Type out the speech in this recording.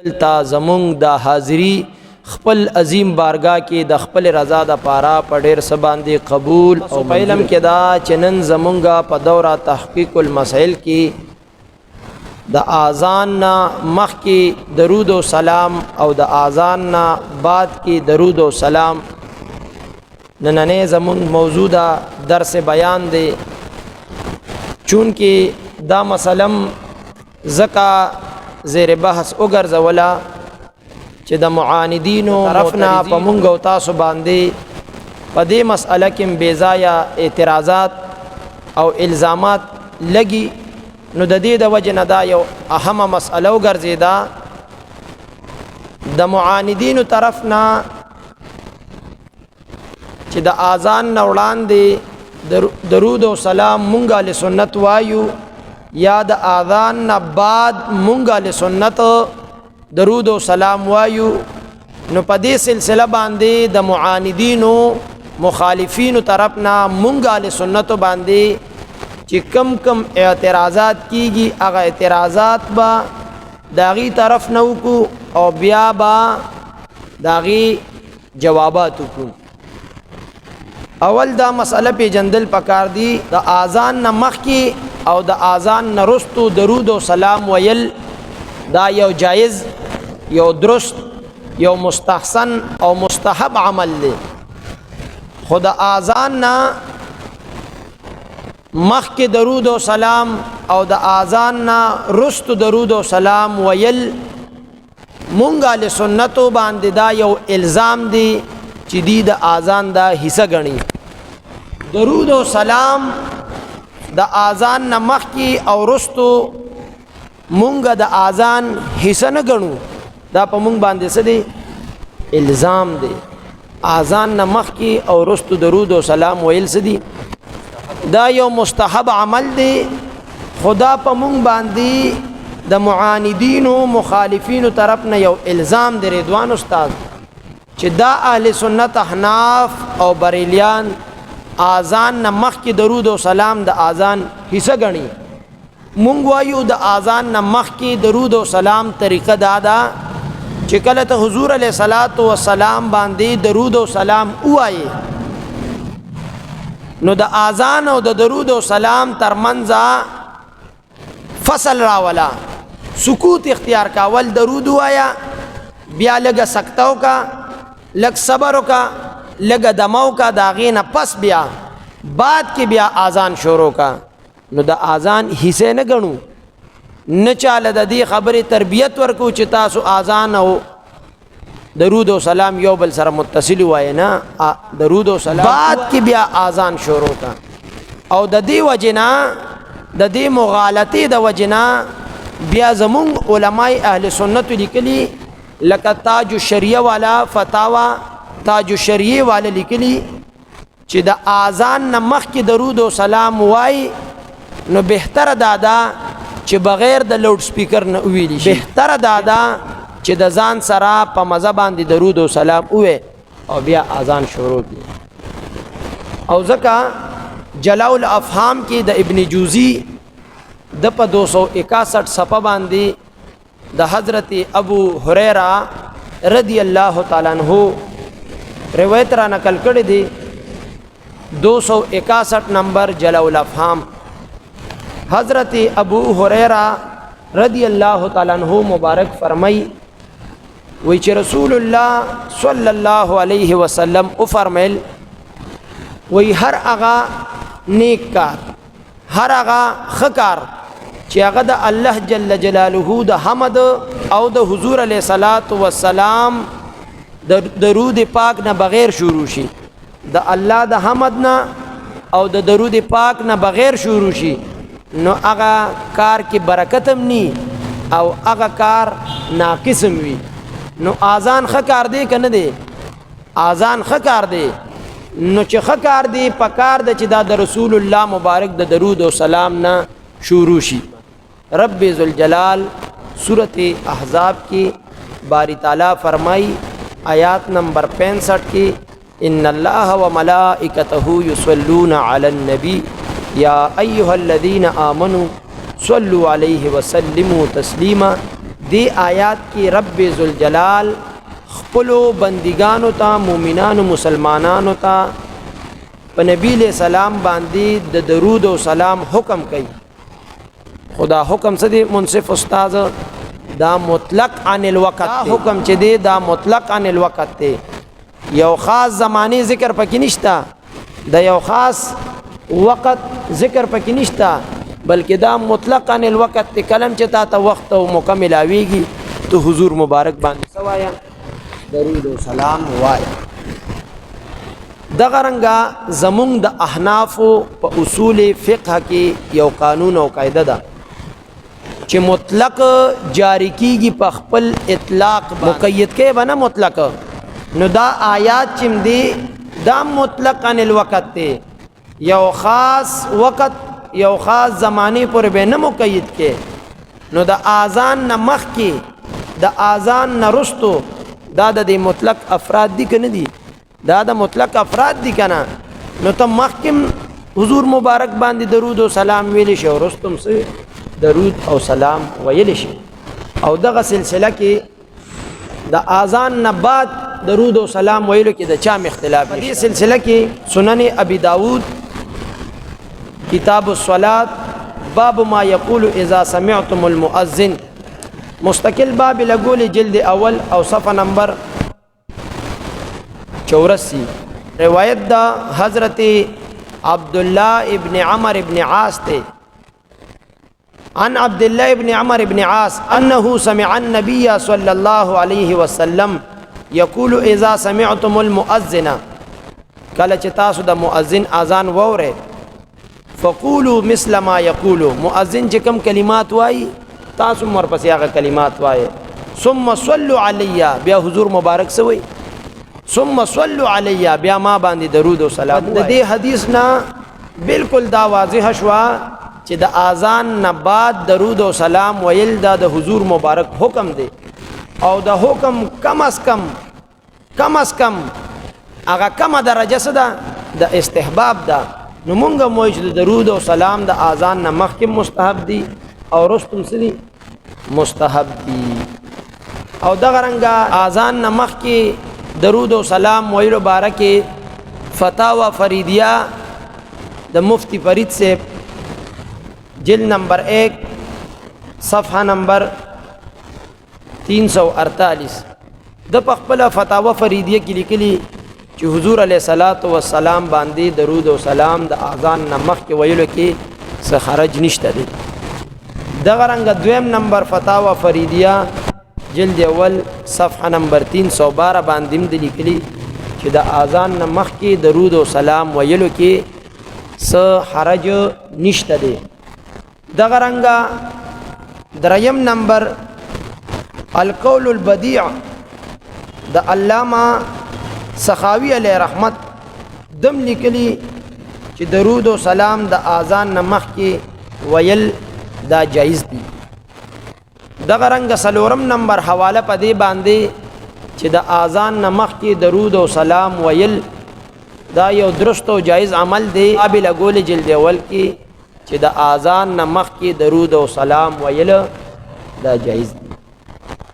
تا زمونږ د حاضری خپل عظیم بارگاہ کې د خپل رضا د پاره په ډېر څه باندې قبول او په علم کې دا چې نن زمونږه په دوره تحقیق المسائل کې د اذان نه مخکې درود و سلام او د اذان نه بعد کې درود و سلام نننې زمونږ موضوع دا درس بیان دی چونکې دا مسلم زکا زیر بحث وګرځولا چې د معاندینو طرفنا په مونږ او تاسو باندې په دې مسأله کې بے ځایه اعتراضات او الزامات لګي نو د دې د وجه نه دا یو اهمه مسأله وګرځیدا د معاندینو طرفنا چې د اذان نه وړاندې درود او سلام مونږه له سنت وایو یا د اذان نه بعد مونږه له سنت درود و سلام وایو نو په دې سلسله باندې د معاندینو مخالفینو طرفنا مونږه له سنت باندې چې کم کم اعتراضات کیږي هغه اعتراضات با داغي طرف نه وکړو او بیا با داغي جوابات وکړو اول دا مسئله پیجندل پکار دی د اذان نه مخکې او د اذان نه وروسته درود و سلام ویل دا یو جایز یو درست یو مستحسن او مستحب عمل دی خود اذان نه مخک درود و سلام او د اذان نه رست درود و سلام ویل مونږه له سنتو باندې دا یو الزام دی چې دی د اذان دا حصہ غني درود و سلام د اذان نه مخکی او رستو مونږه د اذان حصہ نه غنو دا په مونږ باندې څه دی الزام دی اذان نه مخکی او رستو درود و سلام ویل څه دی دا یو مستحب عمل دی خدا په مونږ باندې د معاندینو مخالفینو طرف نه یو الزام دی رضوان استاد چې دا اهل سنت احناف او بریلیان اذان نه مخکی درود و سلام د اذان حصہ غني مونږ وایو د اذان نه مخکې درود و سلام طریقه دا ده چې کله ته حضور علیه صلوات و سلام باندې درود و سلام وایي نو د اذان او د درود و سلام ترمنځ فصل راولا سکوت اختیار کاول درود وایا بیا لګه سکتاو کا لګ صبر کا لګه دماو کا داغینه پس بیا بعد کې بیا اذان شروع کا نو د اذان حصے نه غنو نه چاله د دې خبره تربیت ورکو چې تاسو اذان او درود و سلام یو بل سره متصل وای نه درود و سلام بعد کې بیا اذان شروع کا او د دې وجنا د دې مغالطه د وجنا بیا زمون علماء اهل سنت لیکلي لکه تاج الشریعه والا فتاوا تاج الشریعه والا لیکلي چې د اذان نه مخکې درود و سلام وای نو بهتر دادا چې بغیر د لاوډ سپیکر نه ویلی شي بهتر دادا چې د ځان سره په مزه باندې درود و سلام وې او بیا اذان شروع کی او ځکه جلاء الافهام کې د ابن جوزی د په 261 صفحه باندې د حضرت ابو هريره رضی الله تعالی عنہ روایت را نقل کړی دی 261 نمبر جلاء الافهام حضرت ابو هريره رضی الله تعالی عنہ مبارک فرمای وی چې رسول الله صلی الله علیه وسلم او فرمایل وی هر هغه نیک کار هر هغه خکار چې هغه د الله جل جلاله د حمد او د حضور علیه صلوات و سلام د درود پاک نه بغیر شروع شي د الله د حمد نه او د درود پاک نه بغیر شروع شي نو هغه کار کې برکت هم ني او هغه کار ناقص هم وي نو اذان خکار دی کنه دی اذان خکار دی نو چې خکار دی پکار د چې د رسول الله مبارک د درود او سلام نه شروع شي رب ذوالجلال سورۃ احزاب کی باری تعالی فرمائی آیات نمبر 65 کی ان اللہ و ملائکتہ یصلون علی النبی یا ایها الذین آمنوا صلوا علیہ وسلموا تسلیما دی آیات کی رب ذوالجلال خپلو بندگانو ته مومنانو مسلمانانو ته په نبی علیہ السلام باندې د درود او سلام حکم کوي. خدا حکم څه دی منصف استاد؟ دا مطلق عن الوقت حکم چې دی دا مطلق عن الوقت دی. یو خاص زمانی ذکر پکې نشتا، دا یو خاص وقت ذکر پکې نشتا، بلکې دا مطلق عن الوقت دی. کلم چې تا ته وخت او مکمل آویږي تو حضور مبارک باندې سوایا درود و سلام وایا. دغه رنګه زمونږ د احنافو په اصول فقه کې یو قانون او قاعده ده چې مطلق جاری کیږي په خپل اطلاق مقید کې بنا مطلق. نو دا آیات چې دی دا مطلق عن الوقت دی، یو خاص وقت یو خاص زمانی پر به نه مقید کې. نو د اذان نه مخکې د اذان نه رستو دا د مطلق افراد دي کنه دي؟ دا د مطلق افراد دي کنه. نو ته مخکم حضور مبارک باندې درود او سلام ویل شي او رستم سه درود او سلام ویل شي. او دغه سلسله کې د اذان نه بعد درود او سلام ویلو کې د چا اختلاف دی. دې سلسله کې سنن ابي داود کتاب الصلاة باب ما يقول اذا سمعتم المؤذن مستقل باب لګول جلد اول او صفحه نمبر 84. روایت دا حضرت عبداللہ ابن عمر ابن عاص تے عن عبداللہ ابن عمر ابن عاص انه سمع النبي صلی اللہ علیہ وسلم یقول اذا سمعتم المؤذن کله چې تاسو د مؤذن اذان ووره فقولوا مثل ما يقول مؤذن چې کوم کلمات وای تاسو ورپسې هغه کلمات وای. ثم صلوا علی بیا حضور مبارک سوی ثم صلوا علی بیا ما باندې درود او سلام. د دې حدیث نه بالکل دا واضح شوا چې د اذان نه بعد درود او سلام ویل دا د حضور مبارک حکم دی او د حکم کم از کم هغه کم درجه سره د استحباب ده. نو مونږه موجود درود او سلام د اذان نه مخکې مستحب دي او رستم سری مستحب دي. او دغه رنګه اذان نه مخکې درود و سلام ویلو بارکه فتاوی فریدیہ د مفتی فرید سے جلد نمبر 1 صفحہ نمبر 348 د خپل فتاوی فریدیہ کې لیکلي چې حضور علیه الصلاۃ والسلام باندې درود و سلام د اذان نه مخکې ویلو کې څه حرج نشته دی. دغه رنګه دویم نمبر فتاوی فریدیہ جلد اول صفحہ نمبر 312 باندې د لیکلي چې د اذان نه مخکې درود او سلام ویلو کې څه حرج نشته دی. دغه رنګه دریم نمبر القول البدیع د علامہ سخاوی علیہ رحمت دم لیکلی چې درود او سلام د اذان نه مخکې ویل دا جایز دی. دغه رنګ سلورم نمبر حواله پدې باندې چې د اذان نه مخکې درود او سلام ویل دا یو درست او جایز عمل دی. قابل اقول جلد اول کې چې د اذان نه مخکې درود او سلام ویل دا جایز دی.